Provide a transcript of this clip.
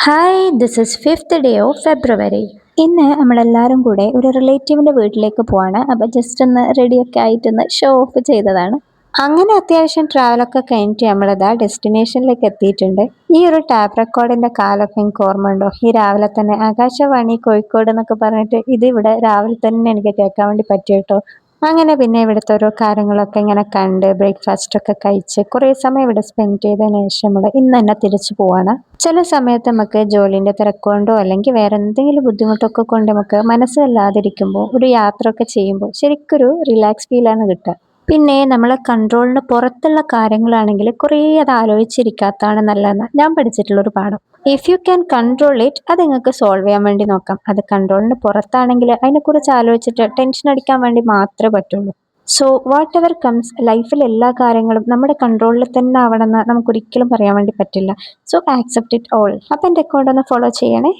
Hi this is fifth day of February. ഇന്ന് നമ്മളെല്ലാവരും കൂടെ ഒരു റിലേറ്റീവിൻ്റെ വീട്ടിലേക്ക് പോവാണ്. അപ്പോൾ ജസ്റ്റ് ഒന്ന് റെഡിയൊക്കെ ആയിട്ടൊന്ന് ഷോ ഓഫ് ചെയ്തതാണ്. അങ്ങനെ അത്യാവശ്യം ട്രാവലൊക്കെ കഴിഞ്ഞിട്ട് നമ്മളിതാ ഡെസ്റ്റിനേഷനിലേക്ക് എത്തിയിട്ടുണ്ട്. ഈ ഒരു ടാപ്പ് റെക്കോർഡിൻ്റെ കാലൊക്കെ എനിക്ക് ഓർമ്മയുണ്ടോ? ഈ രാവിലെ തന്നെ ആകാശവാണി കോഴിക്കോട് എന്നൊക്കെ പറഞ്ഞിട്ട് ഇത് ഇവിടെ രാവിലെ തന്നെ എനിക്ക് കേൾക്കാൻ വേണ്ടി പറ്റി കേട്ടോ. അങ്ങനെ പിന്നെ ഇവിടുത്തെ ഓരോ കാര്യങ്ങളൊക്കെ ഇങ്ങനെ കണ്ട് ബ്രേക്ക്ഫാസ്റ്റ് ഒക്കെ കഴിച്ച് കുറേ സമയം ഇവിടെ സ്പെൻഡ് ചെയ്തതിന് ശേഷം നമ്മൾ ഇന്ന് തന്നെ തിരിച്ചു പോവാണ്. ചില സമയത്ത് നമുക്ക് ജോലിൻ്റെ തിരക്കൊണ്ടോ അല്ലെങ്കിൽ വേറെ എന്തെങ്കിലും ബുദ്ധിമുട്ടൊക്കെ കൊണ്ട് നമുക്ക് മനസ്സിലല്ലാതിരിക്കുമ്പോൾ ഒരു യാത്ര ഒക്കെ ചെയ്യുമ്പോൾ ശരിക്കൊരു റിലാക്സ് ഫീലാണ് കിട്ടുക. പിന്നെ നമ്മളെ കൺട്രോളിന് പുറത്തുള്ള കാര്യങ്ങളാണെങ്കിൽ കുറേ അത് ആലോചിച്ചിരിക്കാത്തതാണ് നല്ലതെന്ന് ഞാൻ പഠിച്ചിട്ടുള്ളൊരു പാഠം. If you can control it അത് നിങ്ങൾക്ക് സോൾവ് ചെയ്യാൻ വേണ്ടി നോക്കാം. അത് കൺട്രോളിന് പുറത്താണെങ്കിൽ അതിനെക്കുറിച്ച് ആലോചിച്ചിട്ട് ടെൻഷൻ അടിക്കാൻ വേണ്ടി മാത്രമേ പറ്റുള്ളൂ. സോ വാട്ട് എവർ കംസ്, ലൈഫിൽ എല്ലാ കാര്യങ്ങളും നമ്മുടെ കൺട്രോളിൽ തന്നെ ആവണമെന്ന് നമുക്കൊരിക്കലും പറയാൻ വേണ്ടി പറ്റില്ല. So accept it all. അപ്പം എൻ്റെ അക്കൗണ്ട് ഒന്ന് ഫോളോ ചെയ്യണേ.